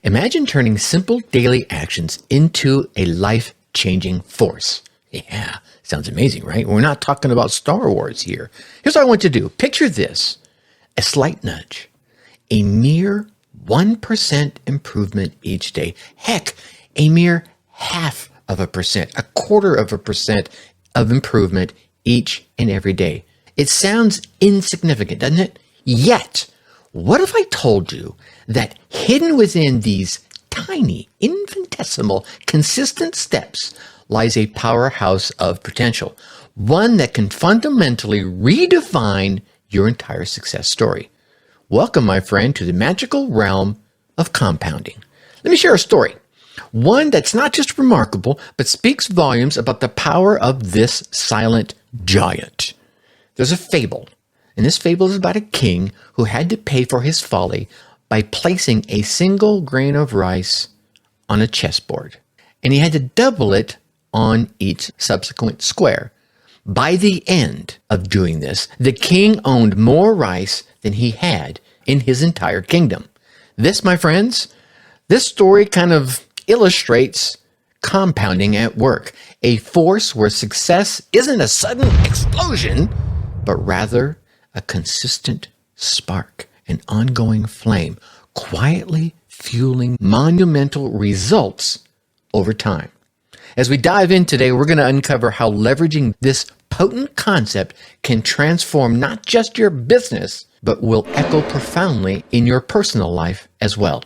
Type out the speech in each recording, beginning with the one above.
Imagine turning simple daily actions into a life-changing force. Yeah, sounds amazing, right? We're not talking about Star Wars here. Here's what I want you to do. Picture this, a slight nudge, a mere 1% improvement each day. Heck, a mere 0.5%, 0.25% of improvement each and every day. It sounds insignificant, doesn't it? Yet, what if I told you that hidden within these tiny, infinitesimal, consistent steps lies a powerhouse of potential, one that can fundamentally redefine your entire success story? Welcome, my friend, to the magical realm of compounding. Let me share a story, one that's not just remarkable, but speaks volumes about the power of this silent giant. There's a fable, and this fable is about a king who had to pay for his folly by placing a single grain of rice on a chessboard, and he had to double it on each subsequent square. By the end of doing this, the king owned more rice than he had in his entire kingdom. This, my friends, this story kind of illustrates compounding at work, a force where success isn't a sudden explosion, but rather a consistent spark, an ongoing flame, quietly fueling monumental results over time. As we dive in today, we're going to uncover how leveraging this potent concept can transform not just your business, but will echo profoundly in your personal life as well.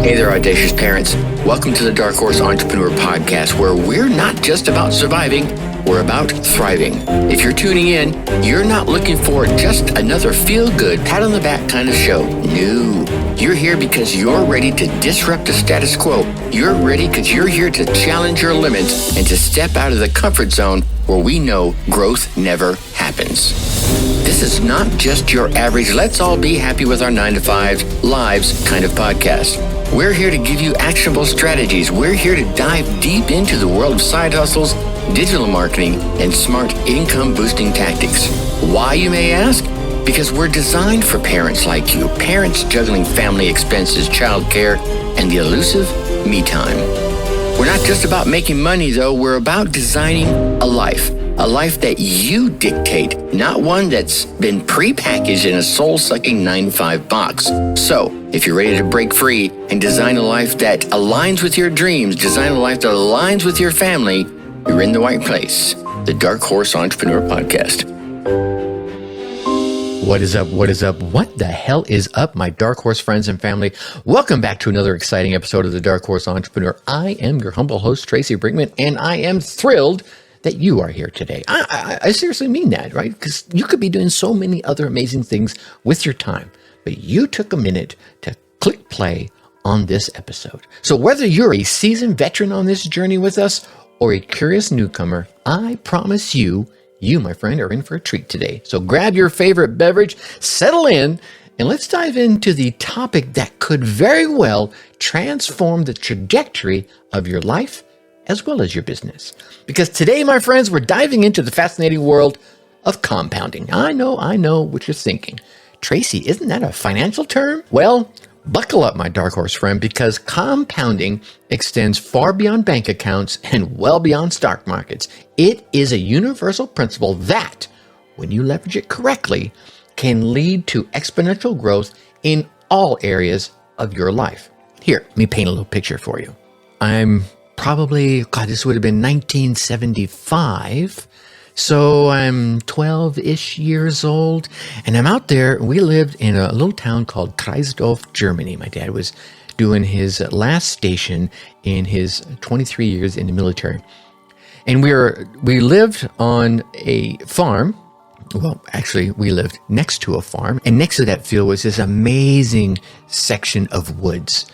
Hey there, audacious parents. Welcome to the Dark Horse Entrepreneur Podcast, where we're not just about surviving, we're about thriving. If you're tuning in, you're not looking for just another feel-good, pat-on-the-back kind of show. No. You're here because you're ready to disrupt the status quo. You're ready because you're here to challenge your limits and to step out of the comfort zone where we know growth never happens. This is not just your average, let's all be happy with our 9-to-5 lives kind of podcast. We're here to give you actionable strategies. We're here to dive deep into the world of side hustles, digital marketing, and smart income-boosting tactics. Why, you may ask? Because we're designed for parents like you, parents juggling family expenses, childcare, and the elusive me time. We're not just about making money, though. We're about designing a life that you dictate, not one that's been prepackaged in a soul-sucking 9-to-5 box. So, if you're ready to break free and design a life that aligns with your dreams, design a life that aligns with your family, you're in the right place. The Dark Horse Entrepreneur Podcast. What is up? What is up? What the hell is up, my Dark Horse friends and family? Welcome back to another exciting episode of the Dark Horse Entrepreneur. I am your humble host, Tracy Brinkman, and I am thrilled that you are here today. I seriously mean that, right? Because you could be doing so many other amazing things with your time, but you took a minute to click play on this episode. So whether you're a seasoned veteran on this journey with us or a curious newcomer, I promise you, my friend, are in for a treat today. So grab your favorite beverage, settle in, and let's dive into the topic that could very well transform the trajectory of your life as well as your business. Because today, my friends, we're diving into the fascinating world of compounding. I know what you're thinking. Tracy, isn't that a financial term? Well, buckle up, my dark horse friend, because compounding extends far beyond bank accounts and well beyond stock markets. It is a universal principle that, when you leverage it correctly, can lead to exponential growth in all areas of your life. Here, let me paint a little picture for you. I'm probably, this would have been 1975. So I'm 12-ish years old, and I'm out there. We lived in a little town called Kreisdorf, Germany. My dad was doing his last station in his 23 years in the military. And we lived on a farm. Well, actually, we lived next to a farm, and next to that field was this amazing section of woods.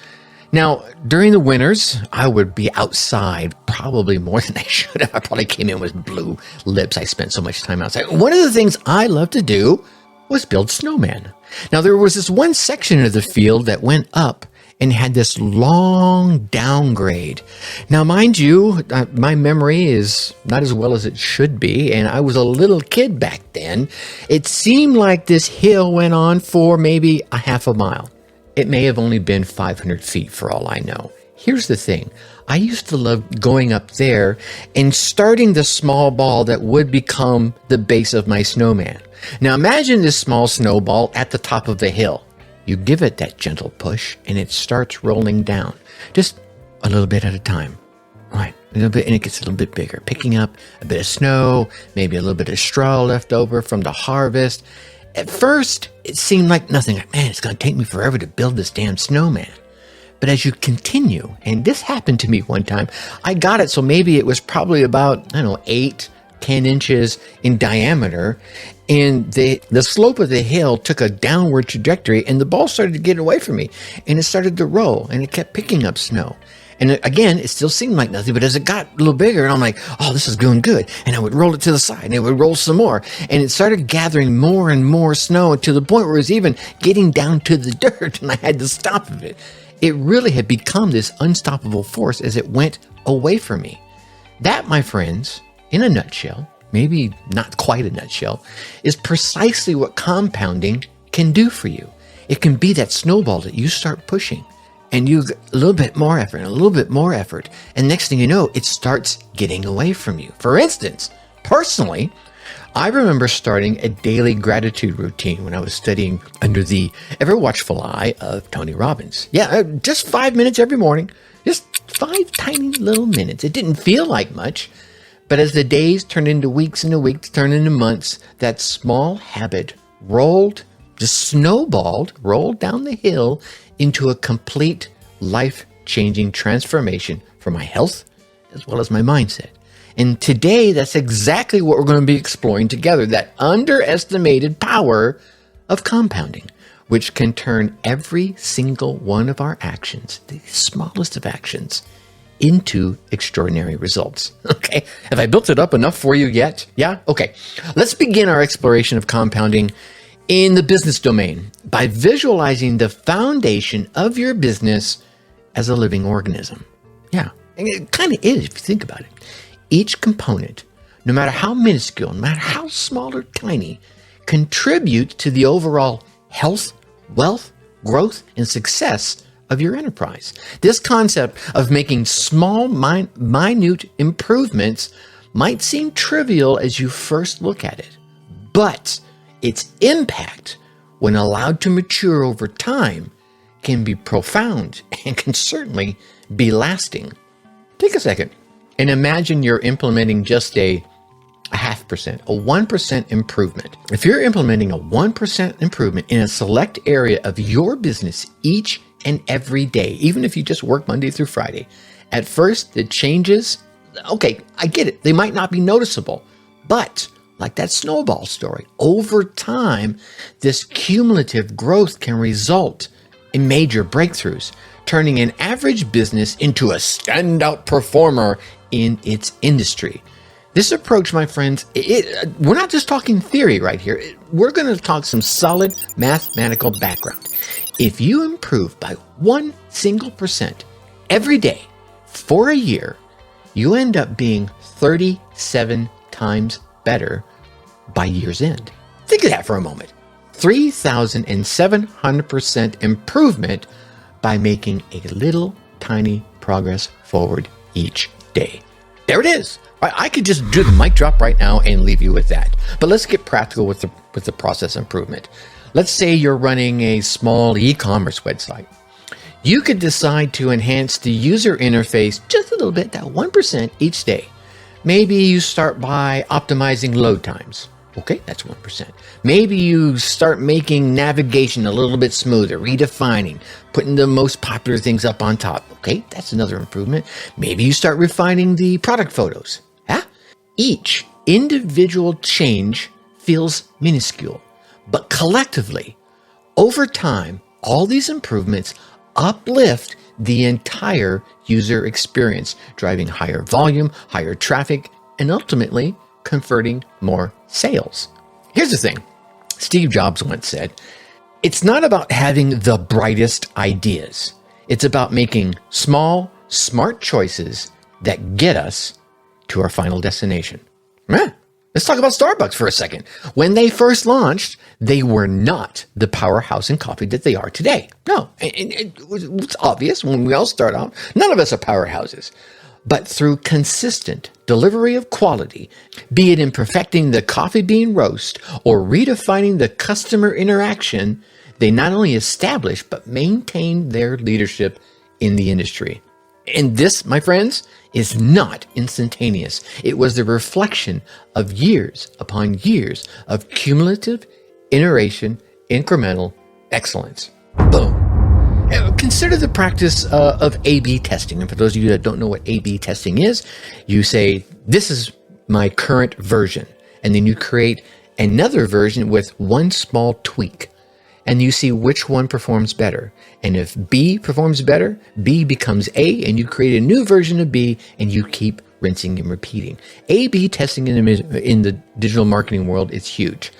Now, during the winters, I would be outside probably more than I should have. I probably came in with blue lips. I spent so much time outside. One of the things I loved to do was build snowmen. Now, there was this one section of the field that went up and had this long downgrade. Now, mind you, my memory is not as well as it should be, and I was a little kid back then. It seemed like this hill went on for maybe a half a mile. It may have only been 500 feet for all I know. Here's the thing. I used to love going up there and starting the small ball that would become the base of my snowman. Now imagine this small snowball at the top of the hill. You give it that gentle push and it starts rolling down, just a little bit at a time. Right, a little bit, and it gets a little bit bigger, picking up a bit of snow, maybe a little bit of straw left over from the harvest. At first, it seemed like nothing. Like, man, it's going to take me forever to build this damn snowman. But as you continue, and this happened to me one time, I got it so maybe it was probably about, 8, 10 inches in diameter, and the slope of the hill took a downward trajectory, and the ball started to get away from me, and it started to roll, and it kept picking up snow. And again, it still seemed like nothing, but as it got a little bigger, I'm like, oh, this is going good. And I would roll it to the side, and it would roll some more. And it started gathering more and more snow to the point where it was even getting down to the dirt, and I had to stop it. It really had become this unstoppable force as it went away from me. That, my friends, in a nutshell, maybe not quite a nutshell, is precisely what compounding can do for you. It can be that snowball that you start pushing. And you a little bit more effort, and a little bit more effort. And next thing you know, it starts getting away from you. For instance, personally, I remember starting a daily gratitude routine when I was studying under the ever-watchful eye of Tony Robbins. Yeah, just 5 minutes every morning. Just 5 tiny little minutes. It didn't feel like much. But as the days turned into weeks and the weeks turned into months, that small habit rolled down the hill into a complete life-changing transformation for my health as well as my mindset. And today, that's exactly what we're going to be exploring together, that underestimated power of compounding, which can turn every single one of our actions, the smallest of actions, into extraordinary results. Okay, have I built it up enough for you yet? Yeah? Okay, let's begin our exploration of compounding in the business domain by visualizing the foundation of your business as a living organism. Yeah, and it kind of is if you think about it. Each component, no matter how minuscule, no matter how small or tiny, contributes to the overall health, wealth, growth, and success of your enterprise. This concept of making small, minute improvements might seem trivial as you first look at it, but its impact, when allowed to mature over time, can be profound and can certainly be lasting. Take a second and imagine you're implementing just a 0.5%, a 1% improvement. If you're implementing a 1% improvement in a select area of your business each and every day, even if you just work Monday through Friday, at first the changes, okay, I get it, they might not be noticeable, but like that snowball story, over time, this cumulative growth can result in major breakthroughs, turning an average business into a standout performer in its industry. This approach, my friends, we're not just talking theory right here. We're going to talk some solid mathematical background. If you improve by 1 single percent every day for a year, you end up being 37 times better by year's end. Think of that for a moment. 3,700% improvement by making a little tiny progress forward each day. There it is. I could just do the mic drop right now and leave you with that. But let's get practical with the process improvement. Let's say you're running a small e-commerce website. You could decide to enhance the user interface just a little bit, that 1% each day. Maybe you start by optimizing load times. Okay, that's 1%. Maybe you start making navigation a little bit smoother, redefining, putting the most popular things up on top. Okay, that's another improvement. Maybe you start refining the product photos. Huh? Each individual change feels minuscule, but collectively, over time, all these improvements uplift the entire user experience, driving higher volume, higher traffic, and ultimately converting more sales. Here's the thing. Steve Jobs once said, it's not about having the brightest ideas. It's about making small, smart choices that get us to our final destination. Let's talk about Starbucks for a second. When they first launched, they were not the powerhouse in coffee that they are today. No, and it's obvious when we all start out, none of us are powerhouses. But through consistent delivery of quality, be it in perfecting the coffee bean roast or redefining the customer interaction, they not only established but maintained their leadership in the industry. And this, my friends, is not instantaneous. It was the reflection of years upon years of cumulative iteration, incremental excellence. Boom. Consider the practice of A/B testing. And for those of you that don't know what A/B testing is, you say, this is my current version. And then you create another version with one small tweak. And you see which one performs better. And if B performs better, B becomes A, and you create a new version of B, and you keep rinsing and repeating. A/B testing in the digital marketing world is huge.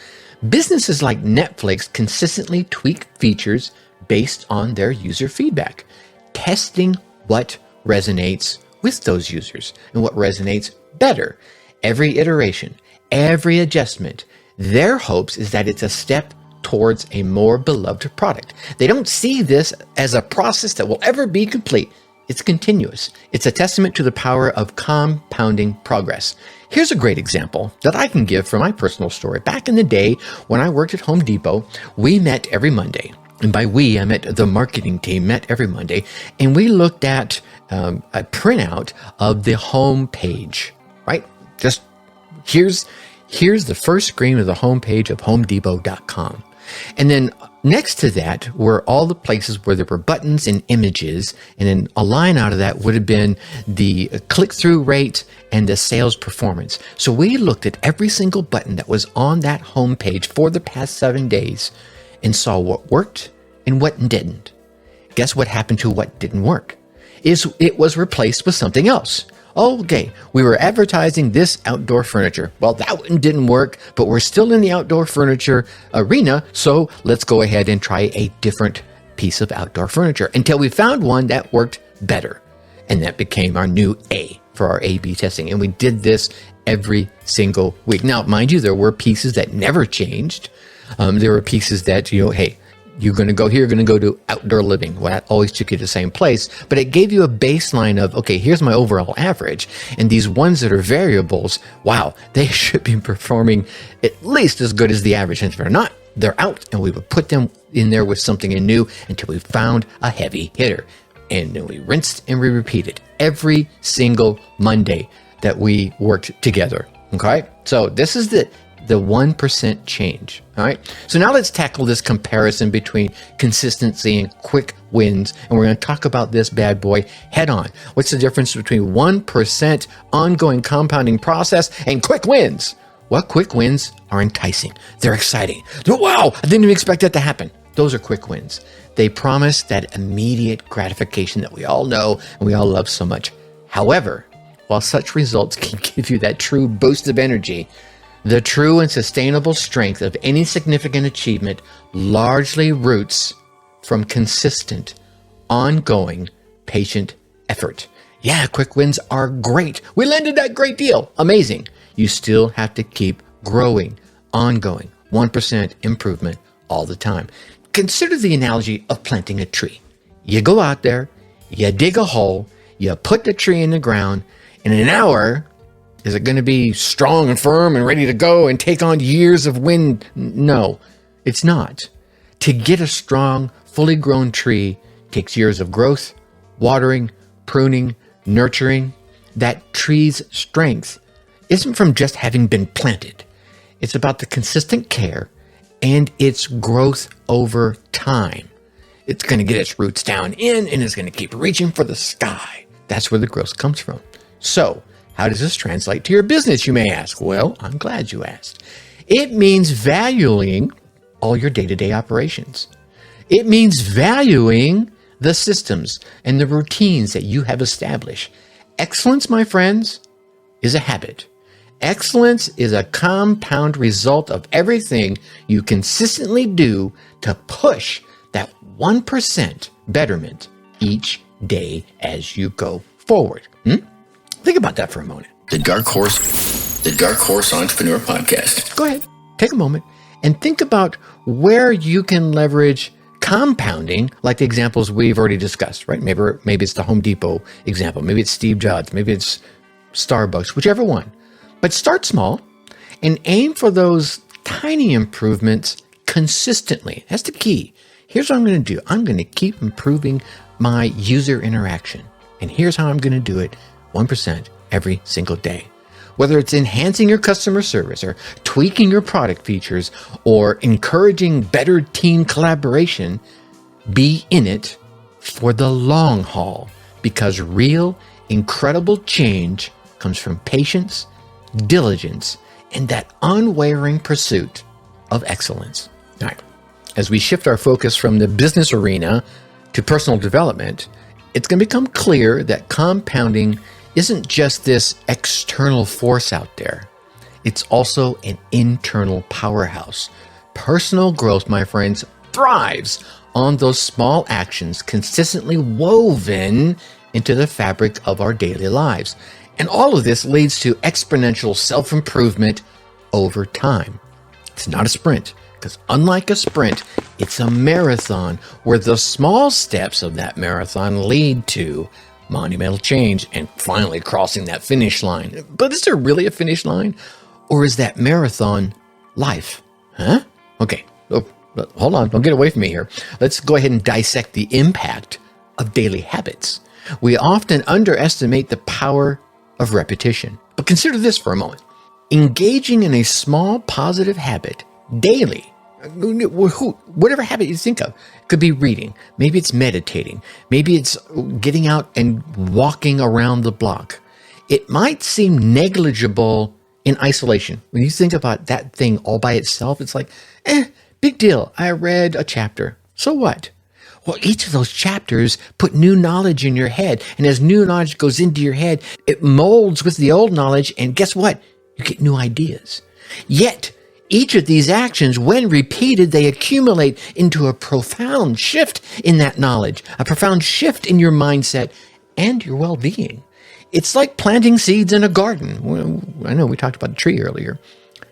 Businesses like Netflix consistently tweak features based on their user feedback, testing what resonates with those users and what resonates better. Every iteration, every adjustment, their hopes is that it's a step towards a more beloved product. They don't see this as a process that will ever be complete. It's continuous. It's a testament to the power of compounding progress. Here's a great example that I can give from my personal story. Back in the day when I worked at Home Depot, we met every Monday. And by we, I meant the marketing team met every Monday. And we looked at a printout of the home page, right? Just here's the first screen of the homepage of HomeDepot.com. And then next to that were all the places where there were buttons and images. And then a line out of that would have been the click-through rate and the sales performance. So we looked at every single button that was on that homepage for the past 7 days and saw what worked and what didn't. Guess what happened to what didn't work? It was replaced with something else. Okay, we were advertising this outdoor furniture. Well, that one didn't work, but we're still in the outdoor furniture arena, so let's go ahead and try a different piece of outdoor furniture until we found one that worked better. And that became our new A for our A/B testing. And we did this every single week. Now, mind you, there were pieces that never changed. There were pieces that, hey, you're going to go here, you're going to go to outdoor living. Well, that always took you to the same place, but it gave you a baseline of, okay, here's my overall average. And these ones that are variables, wow, they should be performing at least as good as the average. And if they're not, they're out. And we would put them in there with something new until we found a heavy hitter. And then we rinsed and we repeated every single Monday that we worked together. Okay. So this is the 1% change. All right. So now let's tackle this comparison between consistency and quick wins. And we're going to talk about this bad boy head on. What's the difference between 1% ongoing compounding process and quick wins? Well, quick wins are enticing. They're exciting. Wow, I didn't even expect that to happen. Those are quick wins. They promise that immediate gratification that we all know and we all love so much. However, while such results can give you that true boost of energy, the true and sustainable strength of any significant achievement largely roots from consistent, ongoing, patient effort. Yeah, quick wins are great. We landed that great deal. Amazing. You still have to keep growing, ongoing, 1% improvement all the time. Consider the analogy of planting a tree. You go out there, you dig a hole, you put the tree in the ground, in an hour, is it going to be strong and firm and ready to go and take on years of wind? No, it's not. To get a strong, fully grown tree takes years of growth, watering, pruning, nurturing. That tree's strength isn't from just having been planted. It's about the consistent care and its growth over time. It's going to get its roots down in and it's going to keep reaching for the sky. That's where the growth comes from. So, how does this translate to your business, you may ask? Well, I'm glad you asked. It means valuing all your day-to-day operations. It means valuing the systems and the routines that you have established. Excellence, my friends, is a habit. Excellence is a compound result of everything you consistently do to push that 1% betterment each day as you go forward. Think about that for a moment. The Dark Horse the Dark Horse Entrepreneur Podcast. Go ahead, take a moment and think about where you can leverage compounding, like the examples we've already discussed, right? Maybe it's the Home Depot example. Maybe it's Steve Jobs. Maybe it's Starbucks, whichever one. But start small and aim for those tiny improvements consistently. That's the key. Here's what I'm going to do. I'm going to keep improving my user interaction. And here's how I'm going to do it 1% every single day. Whether it's enhancing your customer service or tweaking your product features or encouraging better team collaboration, be in it for the long haul, because real, incredible change comes from patience, diligence, and that unwavering pursuit of excellence. All right. As we shift our focus from the business arena to personal development, it's going to become clear that compounding isn't just this external force out there. It's also an internal powerhouse. Personal growth, my friends, thrives on those small actions consistently woven into the fabric of our daily lives. And all of this leads to exponential self-improvement over time. It's not a sprint, because unlike a sprint, it's a marathon where the small steps of that marathon lead to monumental change and finally crossing that finish line. But is there really a finish line? Or is that marathon life? Huh? Okay. Oh, hold on. Don't get away from me here. Let's go ahead and dissect the impact of daily habits. We often underestimate the power of repetition. But consider this for a moment. Engaging in a small positive habit daily, whatever habit you think of, could be reading. Maybe it's meditating. Maybe it's getting out and walking around the block. It might seem negligible in isolation. When you think about that thing all by itself, it's like, big deal. I read a chapter. So what? Well, each of those chapters put new knowledge in your head. And as new knowledge goes into your head, it molds with the old knowledge. And guess what? You get new ideas. Yet, each of these actions, when repeated, they accumulate into a profound shift in that knowledge, a profound shift in your mindset and your well-being. It's like planting seeds in a garden. Well, I know we talked about a tree earlier.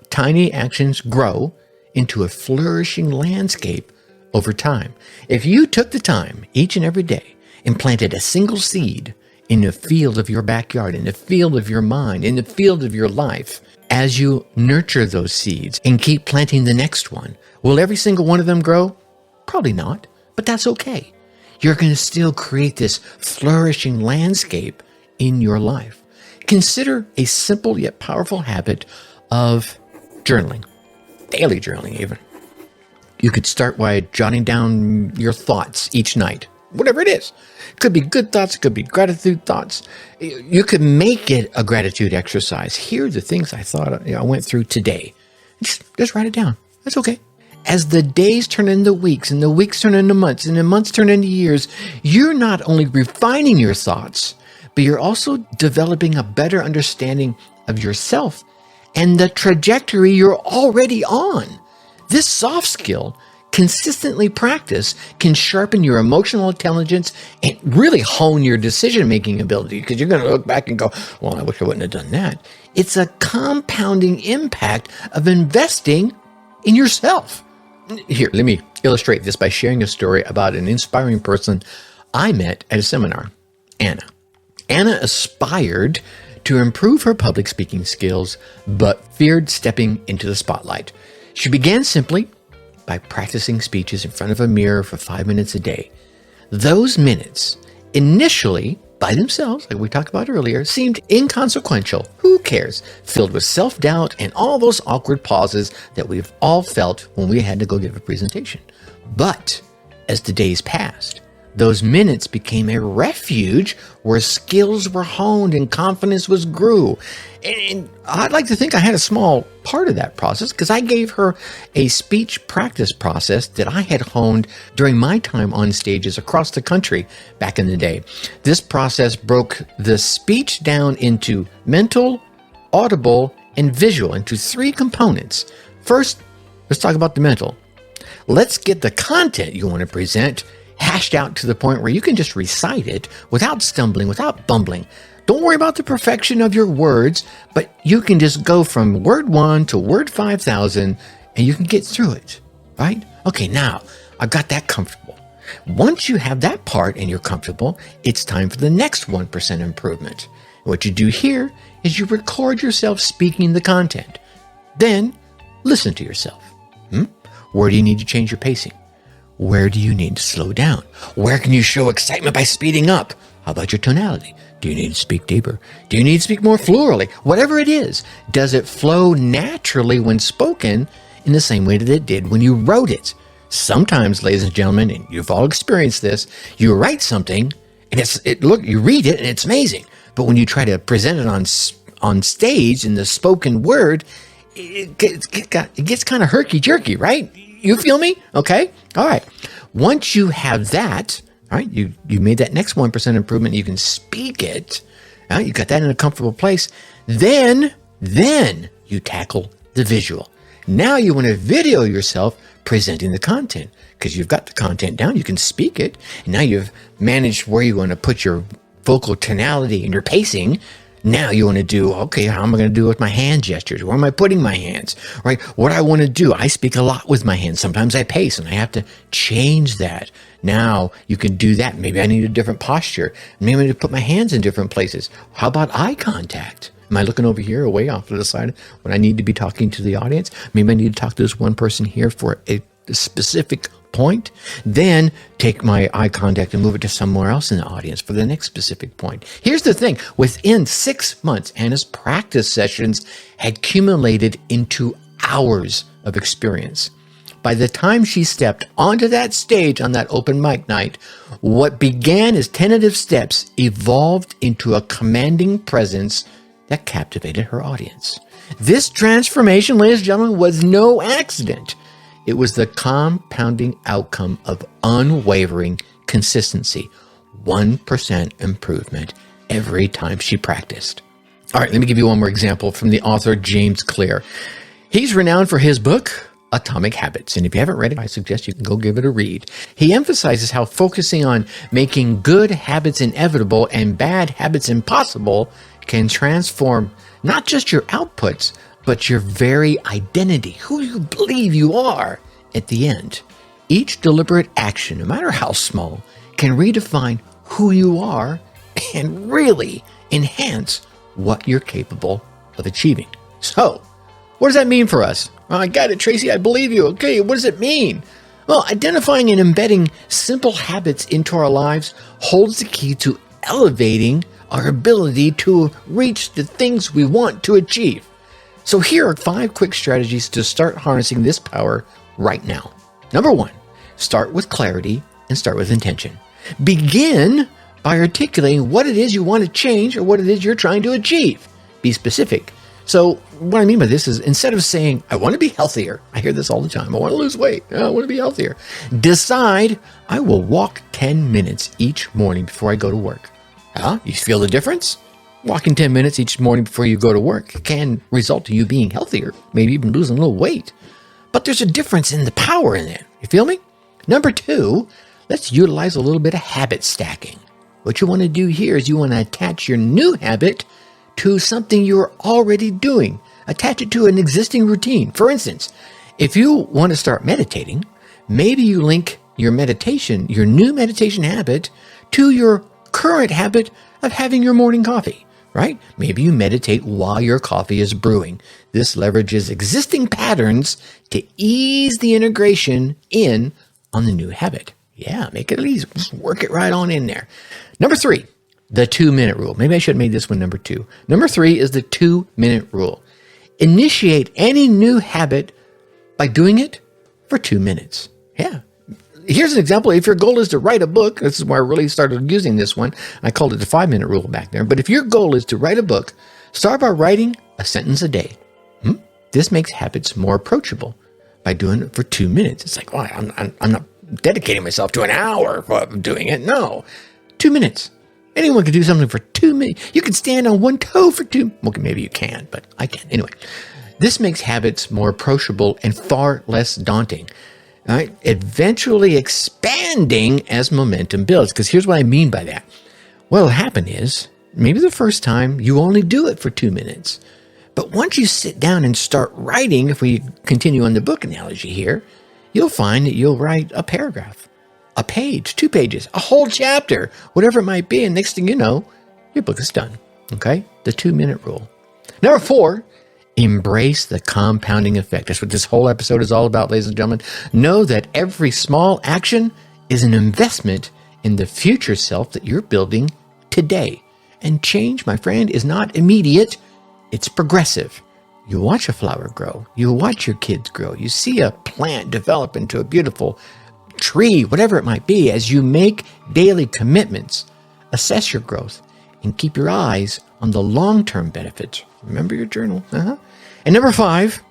Tiny actions grow into a flourishing landscape over time. If you took the time each and every day and planted a single seed in the field of your backyard, in the field of your mind, in the field of your life, as you nurture those seeds and keep planting the next one, will every single one of them grow? Probably not, but that's okay. You're going to still create this flourishing landscape in your life. Consider a simple yet powerful habit of journaling, daily journaling even. You could start by jotting down your thoughts each night, whatever it is. It could be good thoughts, it could be gratitude thoughts. You could make it a gratitude exercise. Here are the things I thought I went through today. Just write it down. That's okay. As the days turn into weeks, and the weeks turn into months, and the months turn into years, you're not only refining your thoughts, but you're also developing a better understanding of yourself and the trajectory you're already on. This soft skill, consistently practiced, can sharpen your emotional intelligence and really hone your decision-making ability, because you're going to look back and go, well, I wish I wouldn't have done that. It's a compounding impact of investing in yourself. Here, let me illustrate this by sharing a story about an inspiring person I met at a seminar, Anna. Anna aspired to improve her public speaking skills, but feared stepping into the spotlight. She began simply by practicing speeches in front of a mirror for 5 minutes a day. Those minutes, initially by themselves, like we talked about earlier, seemed inconsequential. Who cares? Filled with self-doubt and all those awkward pauses that we've all felt when we had to go give a presentation. But as the days passed, those minutes became a refuge where skills were honed and confidence was grew. And I'd like to think I had a small part of that process, because I gave her a speech practice process that I had honed during my time on stages across the country back in the day. This process broke the speech down into mental, audible, and visual, into 3 components. First, let's talk about the mental. Let's get the content you want to present hashed out to the point where you can just recite it without stumbling, without bumbling. Don't worry about the perfection of your words, but you can just go from word 1 to word 5,000 and you can get through it, right? Okay, now I've got that comfortable. Once you have that part and you're comfortable, it's time for the next 1% improvement. What you do here is you record yourself speaking the content. Then listen to yourself. Where do you need to change your pacing? Where do you need to slow down? Where can you show excitement by speeding up? How about your tonality? Do you need to speak deeper? Do you need to speak more fluorally? Whatever it is, does it flow naturally when spoken in the same way that it did when you wrote it? Sometimes, ladies and gentlemen, and you've all experienced this, you write something and you read it and it's amazing. But when you try to present it on stage in the spoken word, it gets kind of herky-jerky, right? You feel me? Okay? All right. Once you have that, all right, you made that next 1% improvement, you can speak it, you got that in a comfortable place, then you tackle the visual. Now you want to video yourself presenting the content because you've got the content down, you can speak it, and now you've managed where you want to put your vocal tonality and your pacing. Now you want to do, okay, how am I going to do with my hand gestures? Where am I putting my hands? Right? What I want to do, I speak a lot with my hands. Sometimes I pace and I have to change that. Now you can do that. Maybe I need a different posture. Maybe I need to put my hands in different places. How about eye contact? Am I looking over here or way off to the side when I need to be talking to the audience? Maybe I need to talk to this one person here for a specific point. Then take my eye contact and move it to somewhere else in the audience for the next specific point. Here's the thing. Within 6 months, Anna's practice sessions had accumulated into hours of experience. By the time she stepped onto that stage on that open mic night, what began as tentative steps evolved into a commanding presence that captivated her audience. This transformation, ladies and gentlemen, was no accident. It was the compounding outcome of unwavering consistency, 1% improvement every time she practiced. All right, let me give you one more example from the author James Clear. He's renowned for his book, Atomic Habits. And if you haven't read it, I suggest you can go give it a read. He emphasizes how focusing on making good habits inevitable and bad habits impossible can transform not just your outputs, but your very identity, who you believe you are at the end. Each deliberate action, no matter how small, can redefine who you are and really enhance what you're capable of achieving. So, what does that mean for us? Well, I got it, Tracy. I believe you. Okay, what does it mean? Well, identifying and embedding simple habits into our lives holds the key to elevating our ability to reach the things we want to achieve. So here are 5 quick strategies to start harnessing this power right now. Number 1, start with clarity and start with intention. Begin by articulating what it is you want to change or what it is you're trying to achieve. Be specific. So what I mean by this is instead of saying, I want to be healthier. I hear this all the time. I want to lose weight. I want to be healthier. Decide, I will walk 10 minutes each morning before I go to work. You feel the difference? Walking 10 minutes each morning before you go to work can result in you being healthier, maybe even losing a little weight. But there's a difference in the power in it. You feel me? Number 2, let's utilize a little bit of habit stacking. What you want to do here is you want to attach your new habit to something you're already doing. Attach it to an existing routine. For instance, if you want to start meditating, maybe you link your meditation, your new meditation habit, to your current habit of having your morning coffee, right? Maybe you meditate while your coffee is brewing. This leverages existing patterns to ease the integration in on the new habit. Yeah, make it easy. Just work it right on in there. Number 3, the 2-minute rule. Maybe I should have made this one number 2. Number 3 is the 2-minute rule. Initiate any new habit by doing it for 2 minutes. Yeah. Here's an example. If your goal is to write a book, this is where I really started using this one. I called it the 5-minute rule back there. But if your goal is to write a book, start by writing a sentence a day. This makes habits more approachable by doing it for 2 minutes. It's like, well, I'm not dedicating myself to an hour of doing it. No, 2 minutes. Anyone can do something for 2 minutes. You can stand on one toe for 2. Okay, maybe you can, but I can't. Anyway, this makes habits more approachable and far less daunting. All right, eventually expanding as momentum builds. Because here's what I mean by that. What'll happen is, maybe the first time you only do it for 2 minutes. But once you sit down and start writing, if we continue on the book analogy here, you'll find that you'll write a paragraph, a page, 2 pages, a whole chapter, whatever it might be. And next thing you know, your book is done. Okay? The 2-minute rule. Number 4, embrace the compounding effect. That's what this whole episode is all about, ladies and gentlemen. Know that every small action is an investment in the future self that you're building today. And change, my friend, is not immediate. It's progressive. You watch a flower grow. You watch your kids grow. You see a plant develop into a beautiful tree, whatever it might be. As you make daily commitments, assess your growth and keep your eyes on the long-term benefits. Remember your journal. And number 5,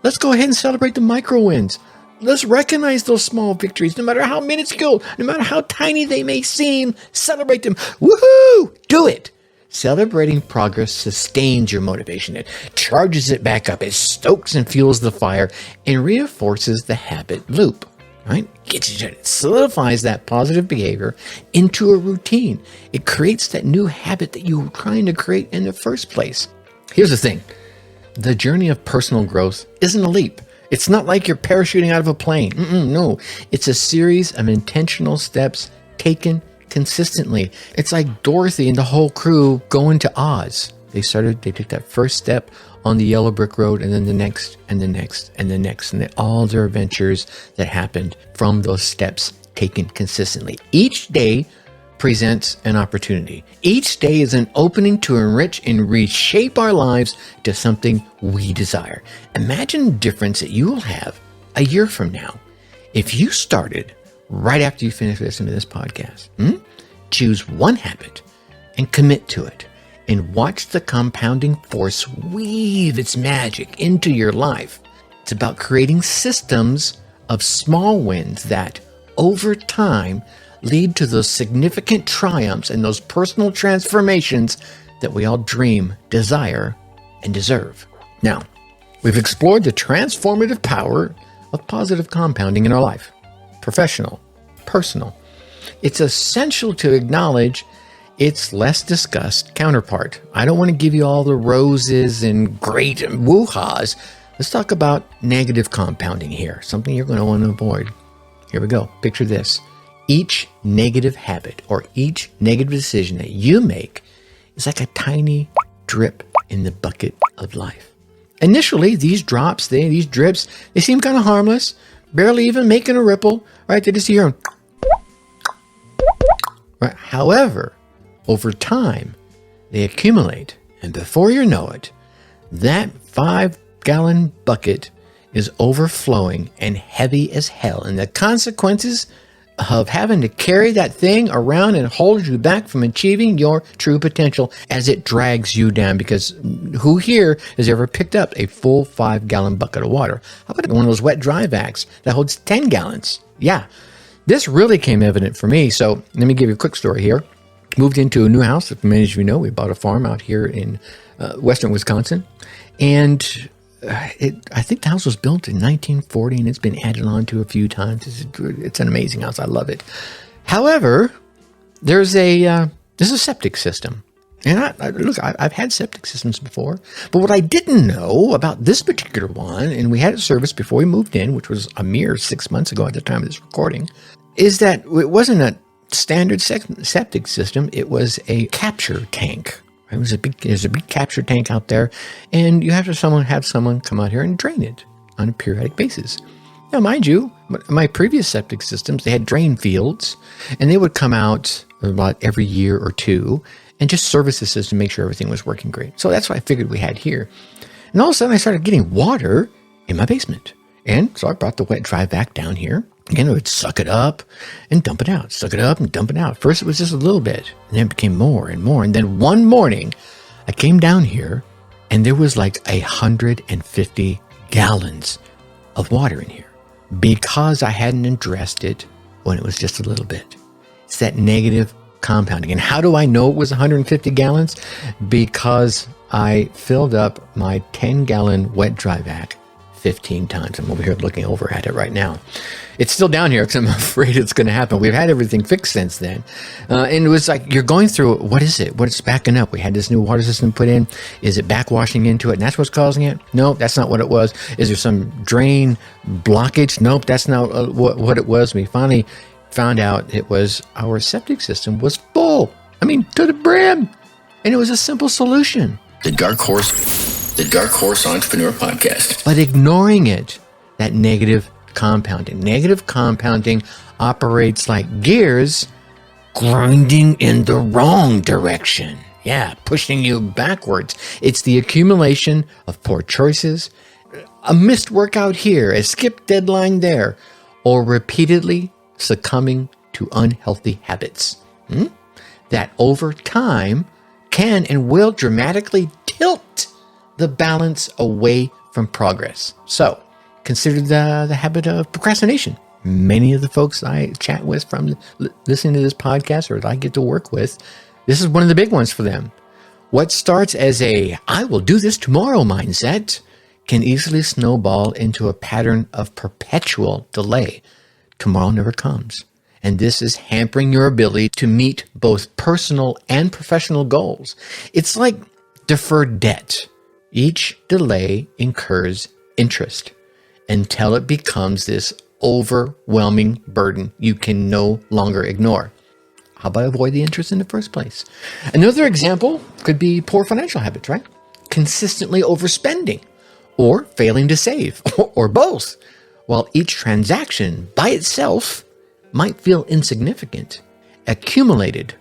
let's go ahead and celebrate the micro wins. Let's recognize those small victories, no matter how minuscule, no matter how tiny they may seem. Celebrate them. Woohoo! Do it. Celebrating progress sustains your motivation. It charges it back up. It stokes and fuels the fire and reinforces the habit loop. Right? It solidifies that positive behavior into a routine. It creates that new habit that you were trying to create in the first place. Here's the thing. The journey of personal growth isn't a leap. It's not like you're parachuting out of a plane. No, it's a series of intentional steps taken consistently. It's like Dorothy and the whole crew going to Oz. They took that first step on the yellow brick road, and then the next, and the next, and the next, and all their adventures that happened from those steps taken consistently. Each day presents an opportunity. Each day is an opening to enrich and reshape our lives to something we desire. Imagine the difference that you will have a year from now if you started right after you finish listening to this podcast. Choose one habit and commit to it, and watch the compounding force weave its magic into your life. It's about creating systems of small wins that, over time, lead to those significant triumphs and those personal transformations that we all dream, desire, and deserve. Now, we've explored the transformative power of positive compounding in our life. Professional, personal. It's essential to acknowledge its less discussed counterpart. I don't want to give you all the roses and great woo-haws. Let's talk about negative compounding here, something you're going to want to avoid. Here we go. Picture this. Each negative habit or each negative decision that you make is like a tiny drip in the bucket of life. Initially, these drips, they seem kind of harmless, barely even making a ripple, right? They just hear them. Right? However, over time, they accumulate, and before you know it, that 5-gallon bucket is overflowing and heavy as hell. And the consequences of having to carry that thing around and hold you back from achieving your true potential as it drags you down. Because who here has ever picked up a full 5-gallon bucket of water? How about one of those wet dry vacs that holds 10 gallons? Yeah, this really came evident for me. So let me give you a quick story here. Moved into a new house. As many of you know, we bought a farm out here in western Wisconsin. And I think the house was built in 1940, and it's been added on to a few times. It's an amazing house. I love it. However, there's a septic system. And I've had septic systems before, but what I didn't know about this particular one, and we had it serviced before we moved in, which was a mere 6 months ago at the time of this recording, is that it wasn't a standard septic system. It was a capture tank. There's a big capture tank out there, and you have to have someone come out here and drain it on a periodic basis. Now, mind you, my previous septic systems, they had drain fields, and they would come out about every year or two and just service the system, make sure everything was working great. So that's what I figured we had here. And all of a sudden, I started getting water in my basement. And so I brought the wet dry vac down here. Again, I would suck it up and dump it out. Suck it up and dump it out. First, it was just a little bit. And then it became more and more. And then one morning, I came down here, and there was like 150 gallons of water in here because I hadn't addressed it when it was just a little bit. It's that negative compounding. And how do I know it was 150 gallons? Because I filled up my 10-gallon wet dry vac 15 times. I'm over here looking over at it right now. It's still down here because I'm afraid it's going to happen. We've had everything fixed since then. And it was like, you're going through, what is it? What's backing up? We had this new water system put in. Is it backwashing into it? And that's what's causing it? No, that's not what it was. Is there some drain blockage? Nope, that's not what it was. We finally found out it was our septic system was full. I mean, to the brim. And it was a simple solution. The Dark Horse Entrepreneur Podcast. But ignoring it, that negative compounding. Negative compounding operates like gears grinding in the wrong direction. Yeah, pushing you backwards. It's the accumulation of poor choices, a missed workout here, a skipped deadline there, or repeatedly succumbing to unhealthy habits. That over time can and will dramatically tilt the balance away from progress. So consider the habit of procrastination. Many of the folks I chat with from listening to this podcast or that I get to work with, this is one of the big ones for them. What starts as a "I will do this tomorrow" mindset can easily snowball into a pattern of perpetual delay. Tomorrow never comes. And this is hampering your ability to meet both personal and professional goals. It's like deferred debt. Each delay incurs interest until it becomes this overwhelming burden you can no longer ignore. How about avoid the interest in the first place? Another example could be poor financial habits, right? Consistently overspending or failing to save or both. While each transaction by itself might feel insignificant, accumulated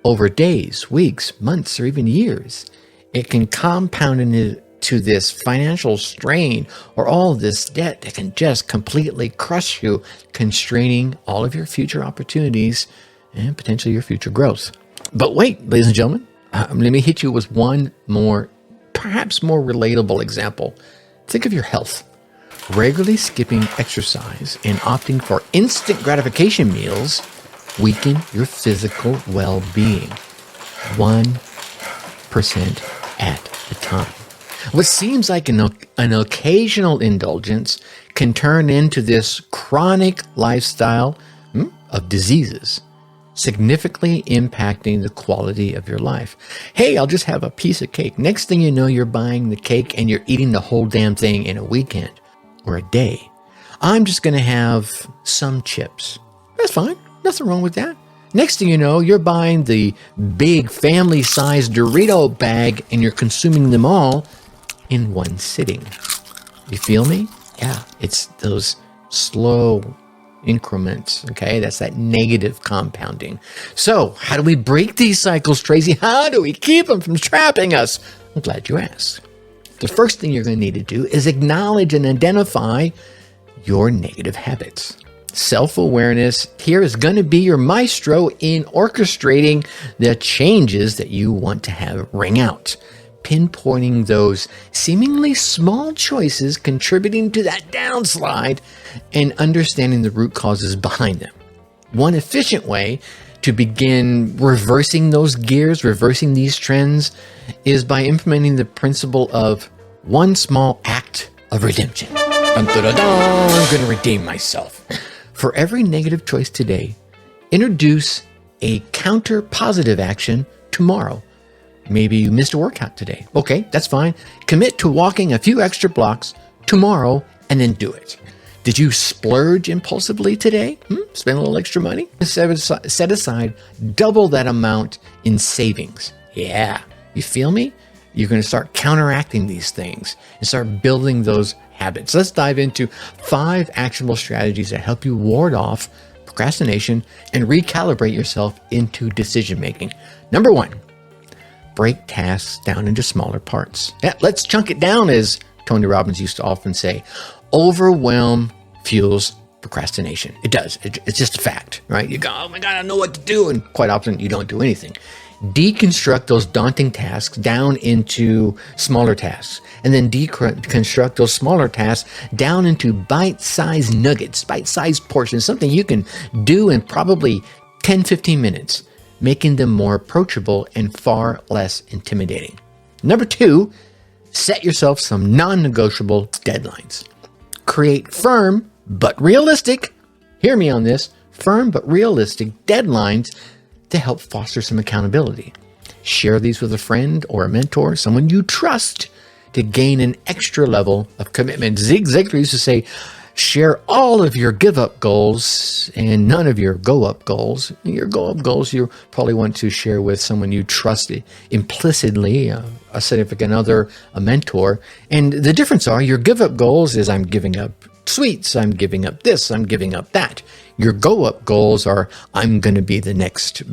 over days, weeks, months, or even years, it can compound into this financial strain or all this debt that can just completely crush you, constraining all of your future opportunities and potentially your future growth. But wait, ladies and gentlemen, let me hit you with one more, perhaps more relatable example. Think of your health. Regularly skipping exercise and opting for instant gratification meals weaken your physical well-being 1% at a time. What seems like an occasional indulgence can turn into this chronic lifestyle of diseases, significantly impacting the quality of your life. Hey, I'll just have a piece of cake. Next thing you know, you're buying the cake and you're eating the whole damn thing in a weekend or a day. I'm just going to have some chips. That's fine. Nothing wrong with that. Next thing you know, you're buying the big family-sized Dorito bag and you're consuming them all in one sitting. You feel me? Yeah, it's those slow increments, okay? That's that negative compounding. So how do we break these cycles, Tracy? How do we keep them from trapping us? I'm glad you asked. The first thing you're going to need to do is acknowledge and identify your negative habits. Self-awareness here is going to be your maestro in orchestrating the changes that you want to have ring out, pinpointing those seemingly small choices contributing to that downslide and understanding the root causes behind them. One efficient way to begin reversing those gears, reversing these trends, is by implementing the principle of one small act of redemption. Dun, dun, dun, dun. I'm going to redeem myself. For every negative choice today, introduce a counter positive action tomorrow. Maybe you missed a workout today. Okay, that's fine. Commit to walking a few extra blocks tomorrow and then do it. Did you splurge impulsively today? Spend a little extra money? Set aside double that amount in savings. Yeah, you feel me? You're going to start counteracting these things and start building those habits. Let's dive into 5 actionable strategies that help you ward off procrastination and recalibrate yourself into decision making. Number 1, break tasks down into smaller parts. Yeah, let's chunk it down, as Tony Robbins used to often say. Overwhelm fuels procrastination. It does. It's just a fact, right? You go, oh my God, I know what to do. And quite often you don't do anything. Deconstruct those daunting tasks down into smaller tasks, and then deconstruct those smaller tasks down into bite-sized nuggets, bite-sized portions, something you can do in probably 10, 15 minutes, making them more approachable and far less intimidating. Number 2, set yourself some non-negotiable deadlines. Create firm but realistic, hear me on this, firm but realistic deadlines to help foster some accountability. Share these with a friend or a mentor, someone you trust, to gain an extra level of commitment. Zig Ziglar used to say, share all of your give-up goals and none of your go-up goals. Your go-up goals you probably want to share with someone you trust implicitly, a significant other, a mentor. And the difference are your give-up goals is I'm giving up sweets, I'm giving up this, I'm giving up that. Your go-up goals are I'm going to be the next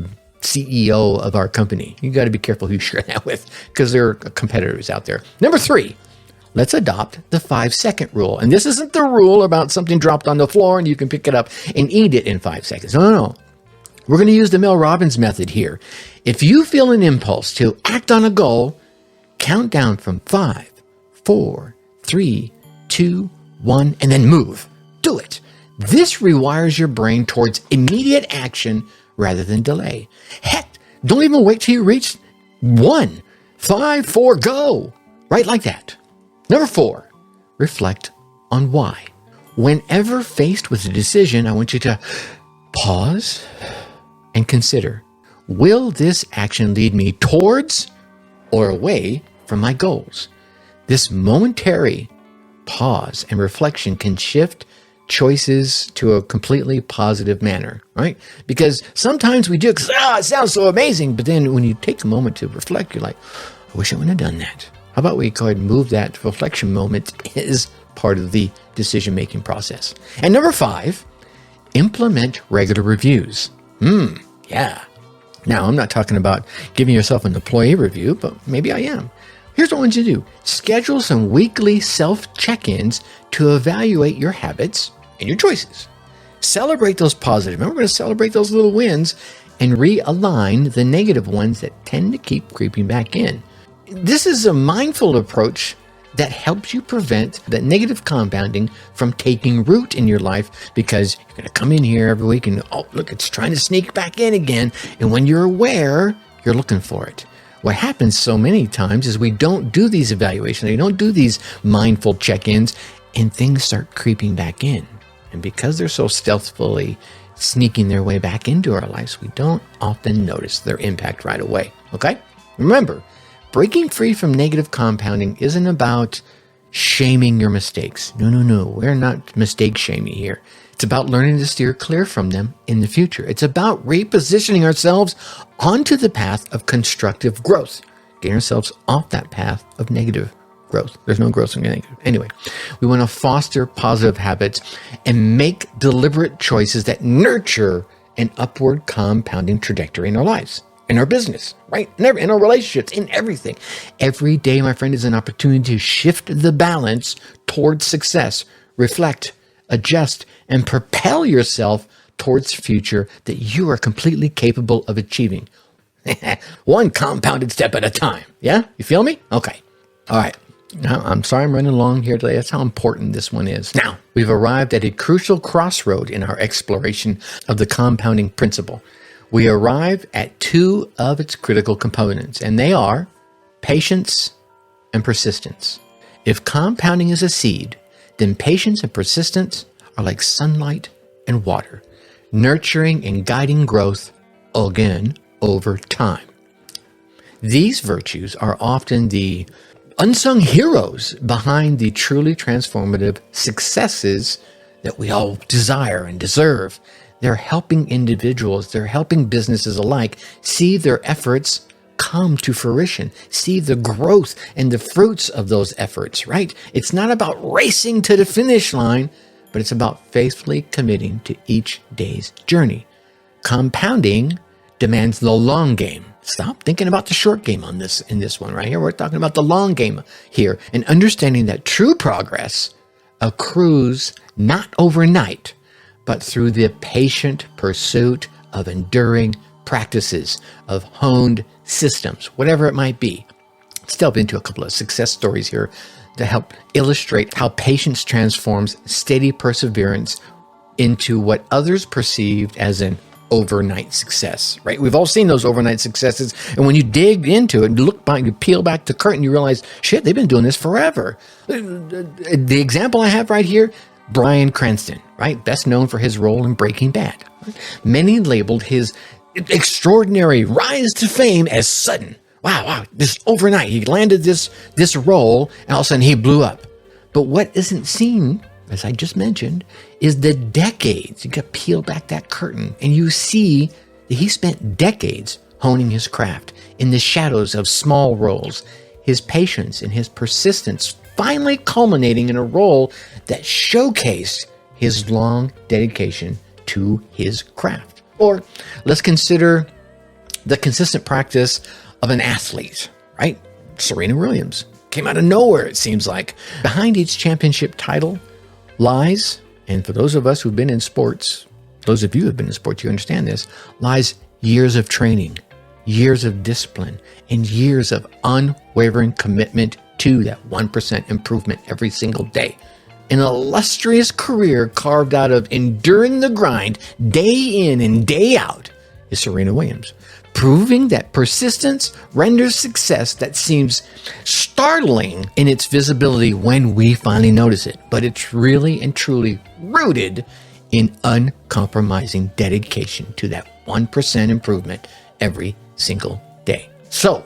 CEO of our company. You got to be careful who you share that with because there are competitors out there. Number 3, let's adopt the 5-second rule. And this isn't the rule about something dropped on the floor and you can pick it up and eat it in 5 seconds. No. We're going to use the Mel Robbins method here. If you feel an impulse to act on a goal, count down from 5, 4, 3, 2, 1, and then move. Do it. This rewires your brain towards immediate action rather than delay. Heck, don't even wait till you reach 1, 5, 4, go. Right like that. Number 4, reflect on why. Whenever faced with a decision, I want you to pause and consider, will this action lead me towards or away from my goals? This momentary pause and reflection can shift choices to a completely positive manner, right? Because sometimes we do it because, it sounds so amazing. But then when you take a moment to reflect, you're like, I wish I wouldn't have done that. How about we go ahead and move that reflection moment as part of the decision-making process. And number 5, implement regular reviews. Yeah. Now, I'm not talking about giving yourself an employee review, but maybe I am. Here's what I want you to do. Schedule some weekly self-check-ins to evaluate your habits and your choices. Celebrate those positive. Remember, we're going to celebrate those little wins and realign the negative ones that tend to keep creeping back in. This is a mindful approach that helps you prevent that negative compounding from taking root in your life, because you're going to come in here every week and, oh, look, it's trying to sneak back in again. And when you're aware, you're looking for it. What happens so many times is we don't do these evaluations, we don't do these mindful check-ins, and things start creeping back in. And because they're so stealthily sneaking their way back into our lives, we don't often notice their impact right away. Okay? Remember, breaking free from negative compounding isn't about shaming your mistakes. No. We're not mistake shaming here. It's about learning to steer clear from them in the future. It's about repositioning ourselves onto the path of constructive growth, getting ourselves off that path of negative growth. There's no growth in negative. Anyway, we want to foster positive habits and make deliberate choices that nurture an upward compounding trajectory in our lives, in our business, right? In our relationships, in everything. Every day, my friend, is an opportunity to shift the balance towards success. Reflect, adjust, and propel yourself towards the future that you are completely capable of achieving. One compounded step at a time. Yeah? You feel me? Okay. All right. Now, I'm sorry I'm running long here today. That's how important this one is. Now, we've arrived at a crucial crossroad in our exploration of the compounding principle. We arrive at 2 of its critical components, and they are patience and persistence. If compounding is a seed, then patience and persistence are like sunlight and water, nurturing and guiding growth, again, over time. These virtues are often the unsung heroes behind the truly transformative successes that we all desire and deserve. They're helping individuals, they're helping businesses alike see their efforts come to fruition, see the growth and the fruits of those efforts, right? It's not about racing to the finish line, but it's about faithfully committing to each day's journey. Compounding demands the long game. Stop thinking about the short game in this one right here. We're talking about the long game here, and understanding that true progress accrues not overnight, but through the patient pursuit of enduring practices, of honed systems, whatever it might be. Let's delve into a couple of success stories here to help illustrate how patience transforms steady perseverance into what others perceived as an overnight success, right? We've all seen those overnight successes. And when you dig into it and look back, you peel back the curtain, you realize, shit, they've been doing this forever. The example I have right here, Bryan Cranston, right? Best known for his role in Breaking Bad. Many labeled his extraordinary rise to fame as sudden. Wow, this overnight, he landed this role, and all of a sudden he blew up. But what isn't seen, as I just mentioned, is the decades. You got to peel back that curtain, and you see that he spent decades honing his craft in the shadows of small roles, his patience and his persistence finally culminating in a role that showcased his long dedication to his craft. Or let's consider the consistent practice of an athlete, right? Serena Williams came out of nowhere, it seems like. Behind each championship title lies, and for those of us who've been in sports, those of you who've been in sports, you understand this, lies years of training, years of discipline, and years of unwavering commitment to that 1% improvement every single day. An illustrious career carved out of enduring the grind day in and day out is Serena Williams, proving that persistence renders success that seems startling in its visibility when we finally notice it. But it's really and truly rooted in uncompromising dedication to that 1% improvement every single day. So,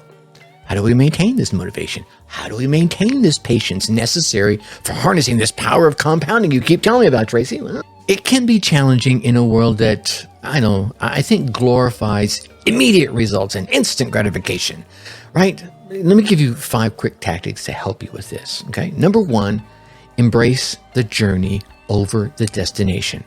how do we maintain this motivation? How do we maintain this patience necessary for harnessing this power of compounding you keep telling me about, Tracy? Well, it can be challenging in a world that, I think glorifies immediate results and instant gratification, right? Let me give you 5 quick tactics to help you with this, okay? Number 1, embrace the journey over the destination.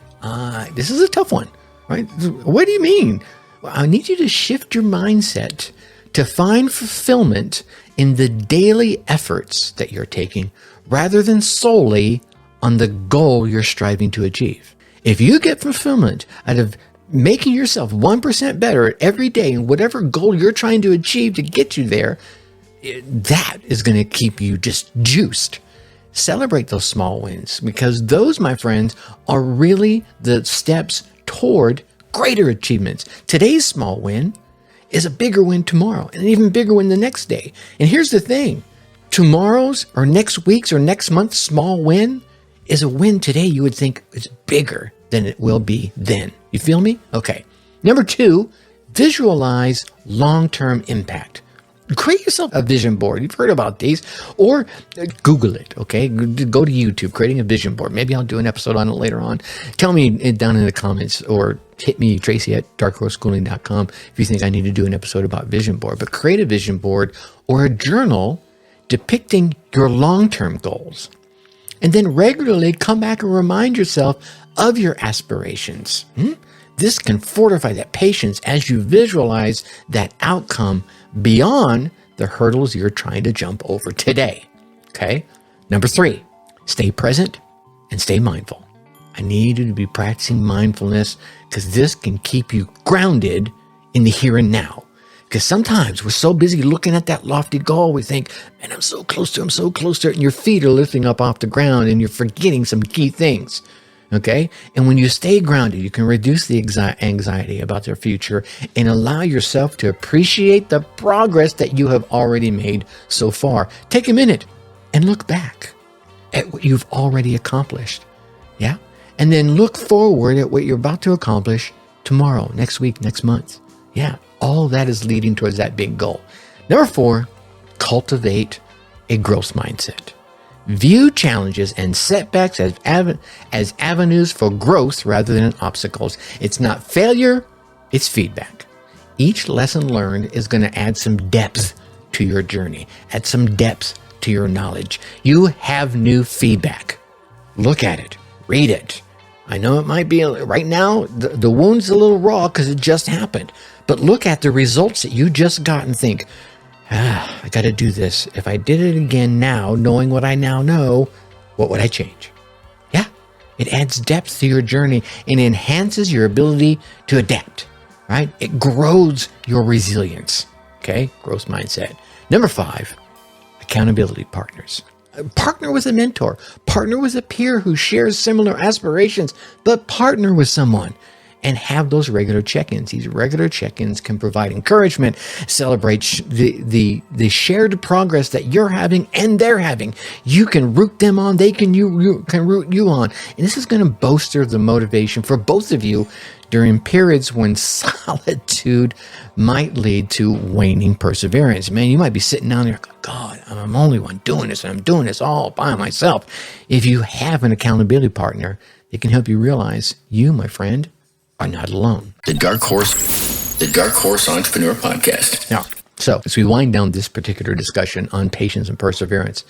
This is a tough one, right? What do you mean? Well, I need you to shift your mindset to find fulfillment in the daily efforts that you're taking rather than solely on the goal you're striving to achieve. If you get fulfillment out of making yourself 1% better every day in whatever goal you're trying to achieve to get you there, that is going to keep you just juiced. Celebrate those small wins, because those, my friends, are really the steps toward greater achievements. Today's small win is a bigger win tomorrow, and an even bigger win the next day. And here's the thing, tomorrow's or next week's or next month's small win is a win today you would think is bigger than it will be then. You feel me? Okay. Number 2, visualize long-term impact. Create yourself a vision board. You've heard about these, or Google it, okay? Go to YouTube, creating a vision board. Maybe I'll do an episode on it later on. Tell me down in the comments, or hit me, Tracy at darkhorseschooling.com, if you think I need to do an episode about vision board. But create a vision board or a journal depicting your long-term goals. And then regularly come back and remind yourself of your aspirations. This can fortify that patience as you visualize that outcome beyond the hurdles you're trying to jump over today. Okay? Number 3, stay present and stay mindful. I need you to be practicing mindfulness, because this can keep you grounded in the here and now. Because sometimes we're so busy looking at that lofty goal, we think, man, I'm so close to it, and your feet are lifting up off the ground, and you're forgetting some key things. Okay? And when you stay grounded, you can reduce the anxiety about their future and allow yourself to appreciate the progress that you have already made so far. Take a minute and look back at what you've already accomplished. Yeah? And then look forward at what you're about to accomplish tomorrow, next week, next month. Yeah. All that is leading towards that big goal. Number 4, cultivate a growth mindset. View challenges and setbacks as avenues for growth rather than obstacles. It's not failure, it's feedback. Each lesson learned is going to add some depth to your journey, add some depth to your knowledge. You have new feedback. Look at it, read it. I know it might be, right now, the wound's a little raw because it just happened. But look at the results that you just got and think, I got to do this. If I did it again now, knowing what I now know, what would I change? Yeah, it adds depth to your journey and enhances your ability to adapt, right? It grows your resilience, okay? Growth mindset. Number 5, accountability partners. Partner with a mentor. Partner with a peer who shares similar aspirations, but partner with someone. and have those regular check-ins. These regular check-ins can provide encouragement, celebrate the shared progress that you're having and they're having. You can root them on, they can you can root you on. And this is going to bolster the motivation for both of you during periods when solitude might lead to waning perseverance. Man, you might be sitting down there, God, I'm the only one doing this, and I'm doing this all by myself. If you have an accountability partner, it can help you realize you, my friend, are not alone. The Dark Horse Entrepreneur Podcast. Now, so as we wind down this particular discussion on patience and perseverance,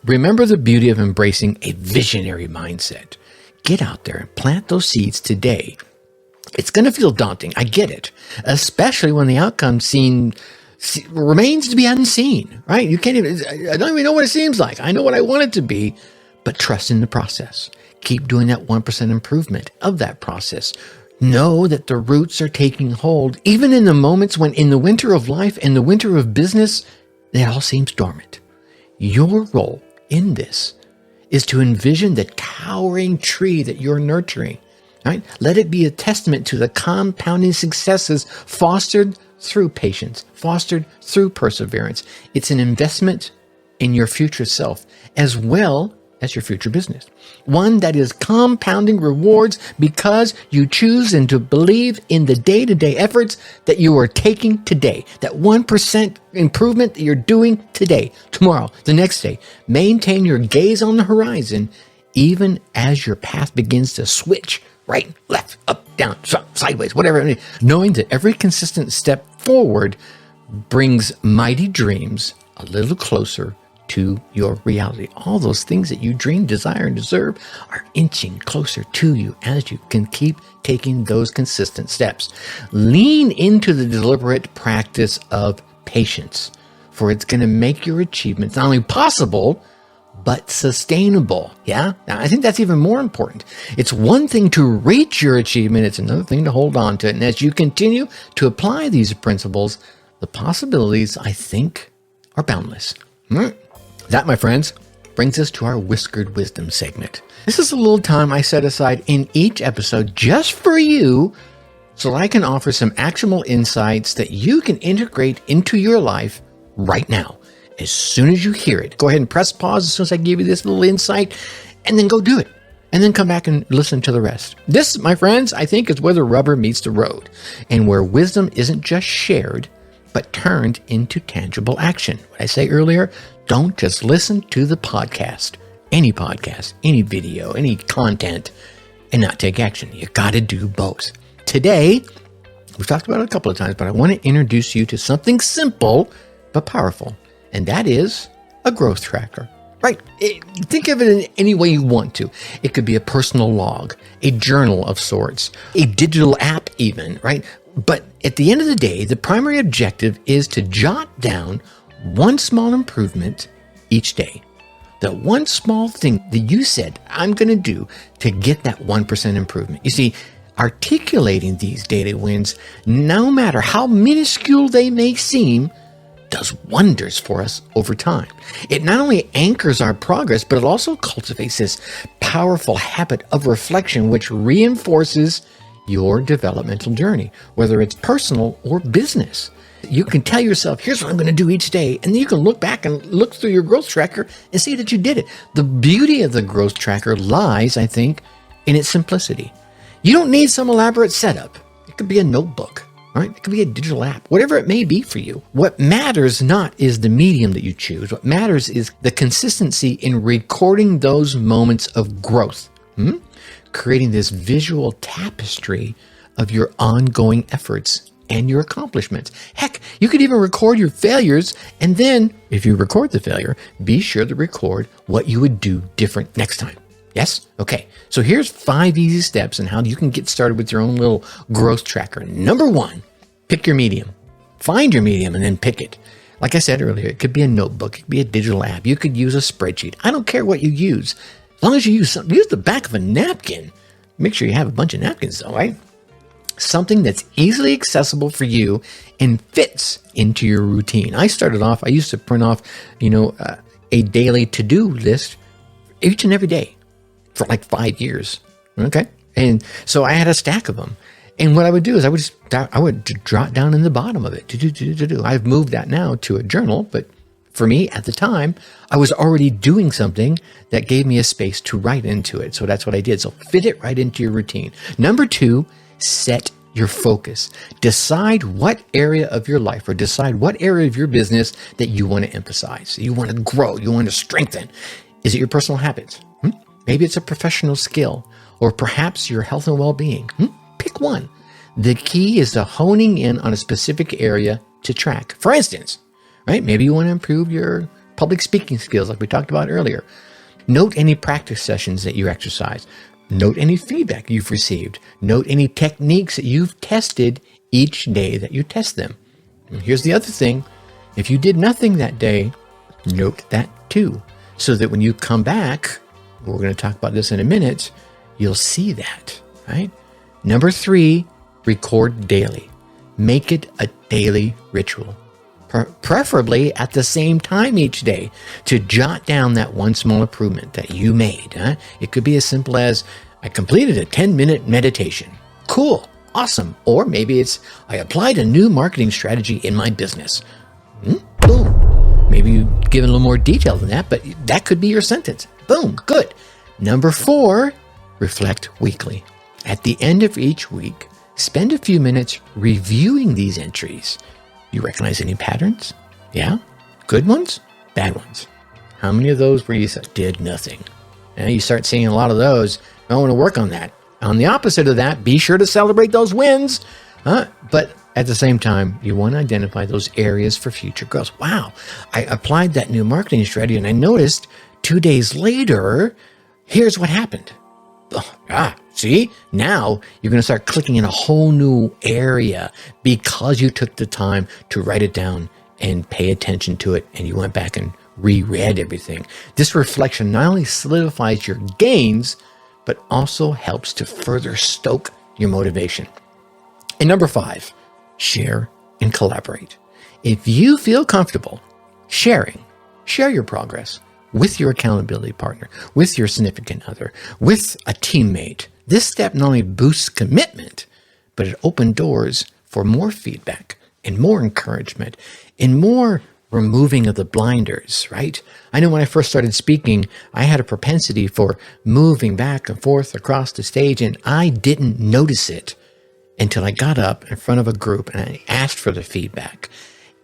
remember the beauty of embracing a visionary mindset. Get out there and plant those seeds today. It's going to feel daunting. I get it, especially when the outcome remains to be unseen, right? I don't even know what it seems like. I know what I want it to be, but trust in the process. Keep doing that 1% improvement of that process. Know that the roots are taking hold, even in the moments when in the winter of life and the winter of business, it all seems dormant. Your role in this is to envision the towering tree that you're nurturing. Right? Let it be a testament to the compounding successes fostered through patience, fostered through perseverance. It's an investment in your future self as well as your future business. One that is compounding rewards because you choose and to believe in the day-to-day efforts that you are taking today. That 1% improvement that you're doing today, tomorrow, the next day. Maintain your gaze on the horizon even as your path begins to switch right, left, up, down, sideways, whatever. Knowing that every consistent step forward brings mighty dreams a little closer to your reality. All those things that you dream, desire, and deserve are inching closer to you as you can keep taking those consistent steps. Lean into the deliberate practice of patience, for it's going to make your achievements not only possible, but sustainable. Yeah. Now, I think that's even more important. It's one thing to reach your achievement. It's another thing to hold on to it. And as you continue to apply these principles, the possibilities, I think, are boundless. That, my friends, brings us to our Whiskered Wisdom segment. This is a little time I set aside in each episode just for you so that I can offer some actionable insights that you can integrate into your life right now. As soon as you hear it, go ahead and press pause as soon as I give you this little insight, and then go do it. And then come back and listen to the rest. This, my friends, I think is where the rubber meets the road, and where wisdom isn't just shared, but turned into tangible action. What I say earlier, don't just listen to the podcast, any video, any content, and not take action. You got to do both. Today, we've talked about it a couple of times, but I want to introduce you to something simple but powerful. And that is a growth tracker, right? Think of it in any way you want to. It could be a personal log, a journal of sorts, a digital app even, right? But at the end of the day, the primary objective is to jot down one small improvement each day. The one small thing that you said, I'm going to do to get that 1% improvement. You see, articulating these daily wins, no matter how minuscule they may seem, does wonders for us over time. It not only anchors our progress, but it also cultivates this powerful habit of reflection, which reinforces your developmental journey, whether it's personal or business. You can tell yourself, here's what I'm going to do each day. And then you can look back and look through your growth tracker and see that you did it. The beauty of the growth tracker lies, I think, in its simplicity. You don't need some elaborate setup. It could be a notebook. Right? It could be a digital app, whatever it may be for you. What matters not is the medium that you choose. What matters is the consistency in recording those moments of growth, creating this visual tapestry of your ongoing efforts and your accomplishments. Heck, you could even record your failures. And then if you record the failure, be sure to record what you would do different next time. Yes? Okay. So here's 5 easy steps on how you can get started with your own little growth tracker. Number 1, pick your medium. Find your medium and then pick it. Like I said earlier, it could be a notebook. It could be a digital app. You could use a spreadsheet. I don't care what you use. As long as you use something, use the back of a napkin. Make sure you have a bunch of napkins though, right? Something that's easily accessible for you and fits into your routine. I used to print off, a daily to-do list each and every day for like 5 years. Okay. And so I had a stack of them. And what I would do is I would jot down in the bottom of it. I've moved that now to a journal, but for me at the time, I was already doing something that gave me a space to write into it. So that's what I did. So fit it right into your routine. Number 2, set your focus. Decide what area of your life or decide what area of your business that you want to emphasize, you want to grow, you want to strengthen. Is it your personal habits? Maybe it's a professional skill, or perhaps your health and well-being. Pick one. The key is to honing in on a specific area to track. For instance, right? Maybe you want to improve your public speaking skills like we talked about earlier. Note any practice sessions that you exercise. Note any feedback you've received. Note any techniques that you've tested each day that you test them. And here's the other thing. If you did nothing that day, note that too, so that when you come back, we're going to talk about this in a minute, you'll see that, right? Number 3, record daily. Make it a daily ritual, preferably at the same time each day, to jot down that one small improvement that you made. It could be as simple as, I completed a 10-minute meditation. Cool, awesome. Or maybe it's, I applied a new marketing strategy in my business. Boom. Maybe you give it a little more detail than that, but that could be your sentence. Boom, good. Number 4, reflect weekly. At the end of each week, spend a few minutes reviewing these entries. You recognize any patterns? Yeah? Good ones? Bad ones? How many of those where you did nothing? And you start seeing a lot of those. I want to work on that. On the opposite of that, be sure to celebrate those wins. But at the same time, you want to identify those areas for future growth. Wow, I applied that new marketing strategy and I noticed 2 days later, here's what happened. See, now you're going to start clicking in a whole new area because you took the time to write it down and pay attention to it, and you went back and reread everything. This reflection not only solidifies your gains, but also helps to further stoke your motivation. And number 5, share and collaborate. If you feel comfortable share your progress with your accountability partner, with your significant other, with a teammate. This step not only boosts commitment, but it opens doors for more feedback and more encouragement and more removing of the blinders, right? I know when I first started speaking, I had a propensity for moving back and forth across the stage, and I didn't notice it until I got up in front of a group and I asked for the feedback.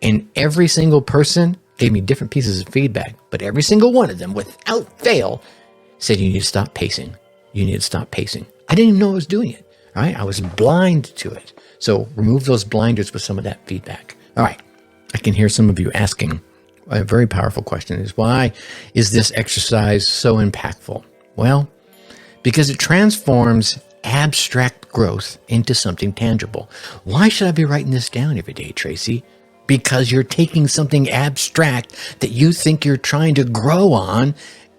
And every single person gave me different pieces of feedback, but every single one of them, without fail, said, you need to stop pacing. You need to stop pacing. I didn't even know I was doing it, right? I was blind to it. So remove those blinders with some of that feedback. All right. I can hear some of you asking a very powerful question is, why is this exercise so impactful? Well, because it transforms abstract growth into something tangible. Why should I be writing this down every day, Tracy? Because you're taking something abstract that you think you're trying to grow on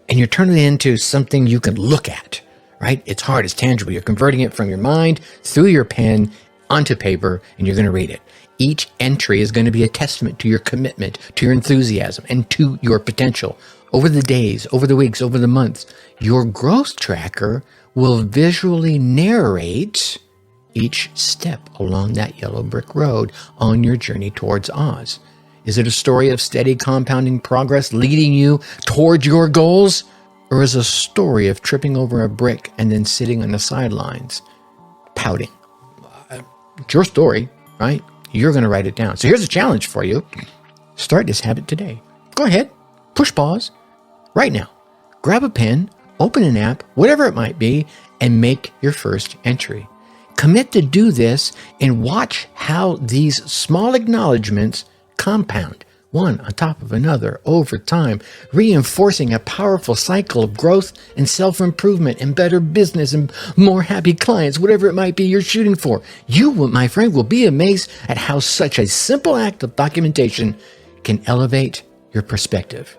and you're turning it into something you can look at, right? It's hard, it's tangible. You're converting it from your mind through your pen onto paper, and you're going to read it. Each entry is going to be a testament to your commitment, to your enthusiasm, and to your potential. Over the days, over the weeks, over the months, your growth tracker will visually narrate each step along that yellow brick road on your journey towards Oz. Is it a story of steady compounding progress leading you towards your goals? Or is it a story of tripping over a brick and then sitting on the sidelines, pouting? It's your story, right? You're going to write it down. So here's a challenge for you. Start this habit today. Go ahead, push pause right now. Grab a pen, open an app, whatever it might be, and make your first entry. Commit to do this and watch how these small acknowledgments compound, one on top of another over time, reinforcing a powerful cycle of growth and self-improvement and better business and more happy clients, whatever it might be you're shooting for. You, my friend, will be amazed at how such a simple act of documentation can elevate your perspective.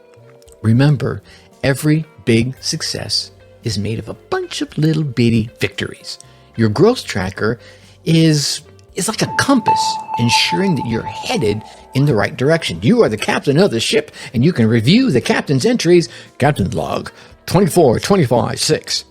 Remember, every big success is made of a bunch of little bitty victories. Your growth tracker is like a compass, ensuring that you're headed in the right direction. You are the captain of the ship, and you can review the captain's entries. Captain's log 24, 25, 6.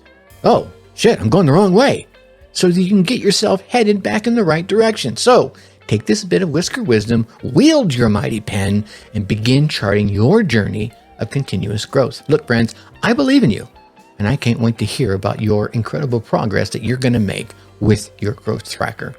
Oh, shit, I'm going the wrong way. so that you can get yourself headed back in the right direction. So take this bit of whisker wisdom, wield your mighty pen, and begin charting your journey of continuous growth. Look, friends, I believe in you, and I can't wait to hear about your incredible progress that you're going to make with your growth tracker.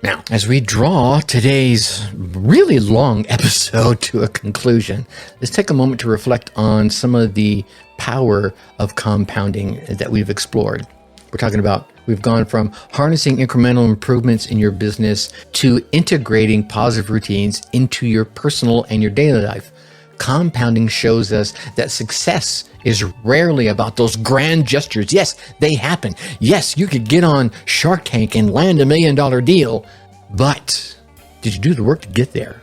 Now, as we draw today's really long episode to a conclusion, let's take a moment to reflect on some of the power of compounding that we've explored. We're talking about we've gone from harnessing incremental improvements in your business to integrating positive routines into your personal and your daily life. Compounding shows us that success is rarely about those grand gestures. Yes, they happen. Yes, you could get on Shark Tank and land $1 million deal, but did you do the work to get there?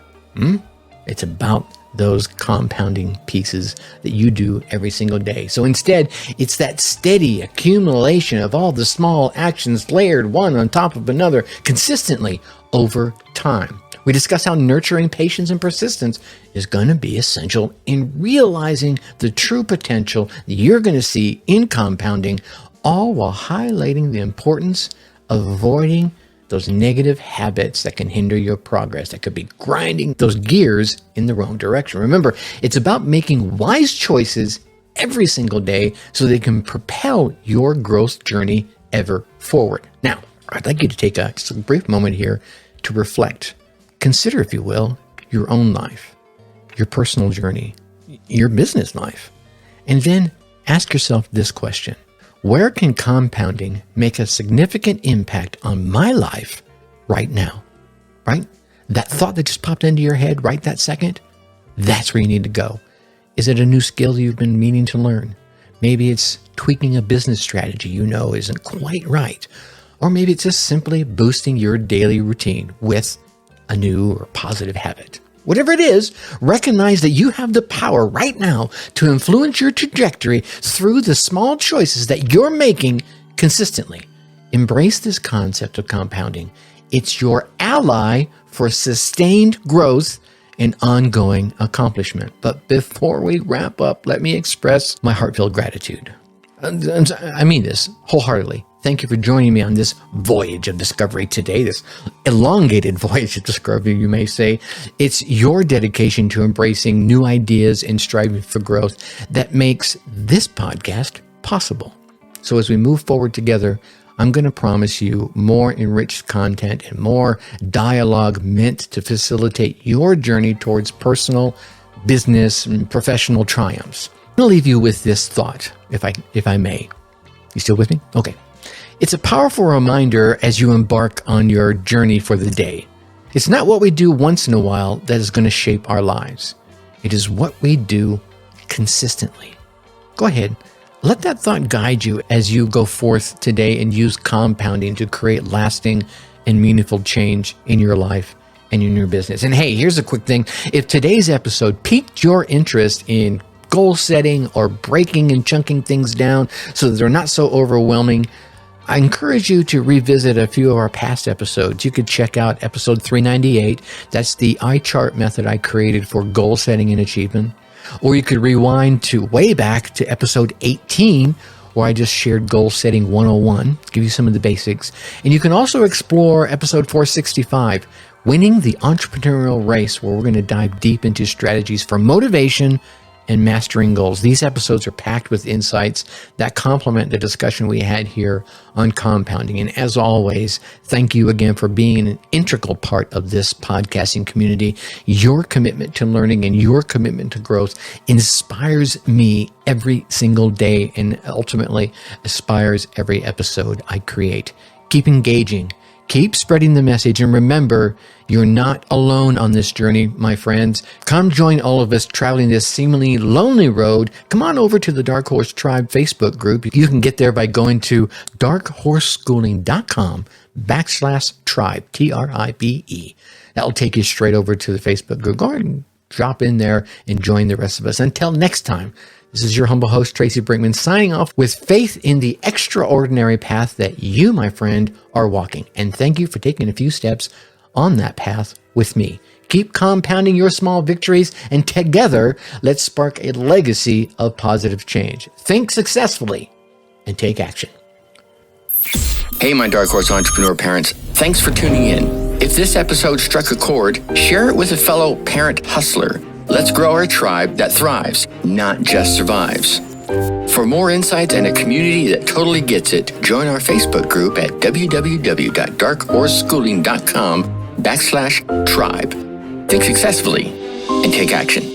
It's about those compounding pieces that you do every single day. So instead, it's that steady accumulation of all the small actions layered one on top of another consistently over time. We discuss how nurturing patience and persistence is going to be essential in realizing the true potential that you're going to see in compounding, all while highlighting the importance of avoiding those negative habits that can hinder your progress, that could be grinding those gears in the wrong direction. Remember, it's about making wise choices every single day so they can propel your growth journey ever forward. Now, I'd like you to take just a brief moment here to reflect. Consider, if you will, your own life, your personal journey, your business life, and then ask yourself this question. Where can compounding make a significant impact on my life right now? Right? That thought that just popped into your head right that second, that's where you need to go. Is it a new skill you've been meaning to learn? Maybe it's tweaking a business strategy you know isn't quite right. Or maybe it's just simply boosting your daily routine with a new or positive habit. Whatever it is, recognize that you have the power right now to influence your trajectory through the small choices that you're making consistently. Embrace this concept of compounding. It's your ally for sustained growth and ongoing accomplishment. But before we wrap up, let me express my heartfelt gratitude. I mean this wholeheartedly. Thank you for joining me on this voyage of discovery today, this elongated voyage of discovery, you may say. It's your dedication to embracing new ideas and striving for growth that makes this podcast possible. So as we move forward together, I'm going to promise you more enriched content and more dialogue meant to facilitate your journey towards personal, business, and professional triumphs. I'm going to leave you with this thought, if I may. You still with me? Okay. It's a powerful reminder as you embark on your journey for the day. It's not what we do once in a while that is going to shape our lives. It is what we do consistently. Go ahead. Let that thought guide you as you go forth today and use compounding to create lasting and meaningful change in your life and in your business. And hey, here's a quick thing. If today's episode piqued your interest in goal setting or breaking and chunking things down so that they're not so overwhelming, I encourage you to revisit a few of our past episodes. You could check out episode 398. That's the eye chart method I created for goal setting and achievement. Or you could rewind to way back to episode 18, where I just shared goal setting 101, give you some of the basics. And you can also explore episode 465, winning the entrepreneurial race, where we're going to dive deep into strategies for motivation and mastering goals. These episodes are packed with insights that complement the discussion we had here on compounding. And as always, thank you again for being an integral part of this podcasting community. Your commitment to learning and your commitment to growth inspires me every single day and ultimately inspires every episode I create. Keep engaging. Keep spreading the message, and remember, you're not alone on this journey, my friends. Come join all of us traveling this seemingly lonely road. Come on over to the Dark Horse Tribe Facebook group. You can get there by going to darkhorseschooling.com/tribe, TRIBE. That'll take you straight over to the Facebook group. Go ahead and drop in there and join the rest of us. Until next time, this is your humble host, Tracy Brinkman, signing off with faith in the extraordinary path that you, my friend, are walking. And thank you for taking a few steps on that path with me. Keep compounding your small victories, and together, let's spark a legacy of positive change. Think successfully and take action. Hey, my Dark Horse Entrepreneur parents, thanks for tuning in. If this episode struck a chord, share it with a fellow parent hustler. Let's grow our tribe that thrives, not just survives. For more insights and a community that totally gets it, join our Facebook group at www.darkhorseschooling.com/tribe. Think successfully and take action.